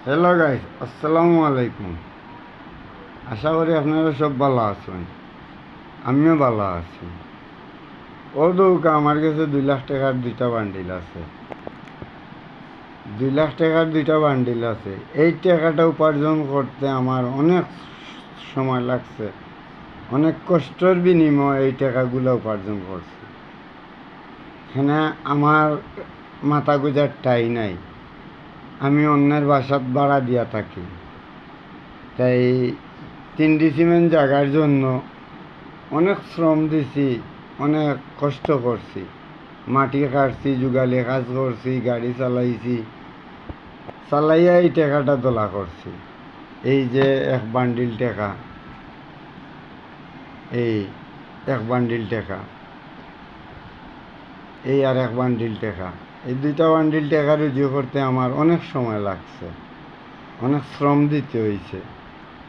Hello guys, আসসালামু আলাইকুম। আশা করি আপনারা সব ভালো আছেন। আমিও ভালো আছি। ও দৌকা আমার কাছে 2 লাখ টাকার দুইটা বান্ডিল আছে। 2 লাখ টাকার দুইটা বান্ডিল আছে। এই টাকাটা উপার্জন করতে আমার অনেক সময় লাগছে। অনেক কষ্টের বিনিময়ে এই টাকাগুলো উপার্জন করছি। এখানে আমার মাথা গুজার টাই নাই। আমি অন্যের বাসাত ভাড়া দিয়া থাকি। তাই 3 সিমেন্ট জায়গার জন্য অনেক শ্রম দিছি, অনেক কষ্ট করছি, মাটি কাটছি, যুগালি কাজ করছি, গাড়ি চালাইছি, চালাইয়া এই টাকাটা তোলা করছি। এই যে এক বান্ডিল টাকা, এই এক বান্ডিল টাকা, এই আর এক বান্ডিল টাকা, এই দুইটা বান্ডিল টাকা রুজু করতে আমার অনেক সময় লাগছে, অনেক শ্রম দিতে হয়েছে,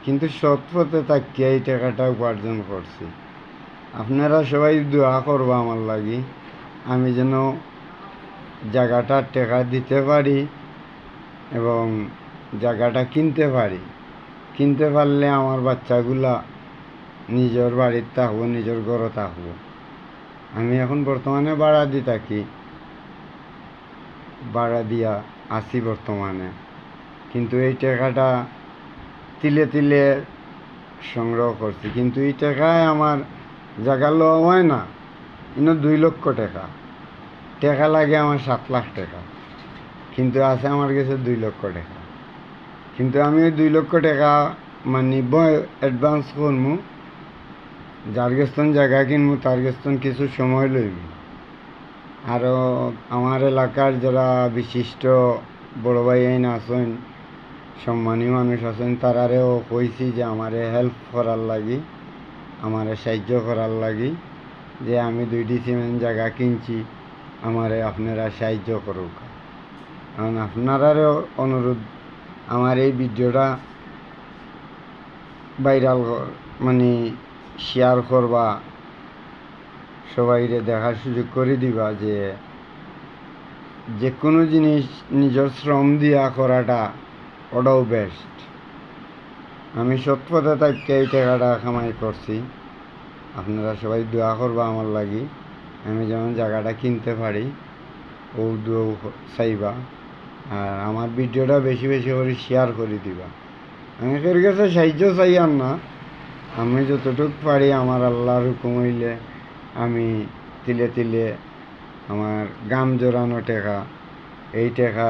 কিন্তু সৎ পথে তাকিয়ে এই টাকাটা উপার্জন করছি। আপনারা সবাই দোয়া করবো আমার লাগি, আমি যেন জায়গাটার টাকা দিতে পারি এবং জায়গাটা কিনতে পারি। কিনতে পারলে আমার বাচ্চাগুলা নিজের বাড়িতে থাকবো, নিজের ঘরে থাকবো। আমি এখন বর্তমানে ভাড়া দিয়ে থাকি, ভাড়া দিয়া আছি বর্তমানে, কিন্তু এই টাকাটা তিলে তিলে সংগ্রহ করছি। কিন্তু এই টাকায় আমার জায়গা লওয়া হয় না। 2 লক্ষ টাকা টাকা লাগে আমার 7 লাখ টাকা, কিন্তু আছে আমার কাছে 2 লক্ষ টাকা। কিন্তু আমি ওই 2 লক্ষ টাকা নিব, অ্যাডভান্স করবো, যার গেস্তন জায়গা কিনবো তার গেস্তন কিছু সময় লইব। আরও আমার এলাকার যারা বিশিষ্ট বড় ভাই আইন আছেন, সম্মানী মানুষ আছেন, তারারেও কইছি যে আমারে হেল্প করার লাগি, আমারে সাহায্য করার লাগি, যে আমি 2 সিমেন্ট জায়গা কিনছি, আমারে আপনারা সাহায্য করুক। কারণ আপনারারও অনুরোধ, আমার এই ভিডিওটা ভাইরাল শেয়ার করবা, সবাইরে দেখার সুযোগ করে দিবা যে কোনো জিনিস নিজের শ্রম দিয়া করাটা ওটাও বেস্ট। আমি সৎ পথে থাকতে এই টাকাটা কামাই করছি। আপনারা সবাই দোয়া করবা আমার লাগি, আমি যেমন জায়গাটা কিনতে পারি, ও দোয়া চাইবা। আর আমার ভিডিওটা বেশি বেশি করে শেয়ার করে দিবা। আমি এর কাছে সাহায্য চাইয়াম না, আমি যতটুকু পারি আমার আল্লাহর হুকুম হইলে আমি তিলে তিলে আমার গাম জোরানো টাকা, এই টাকা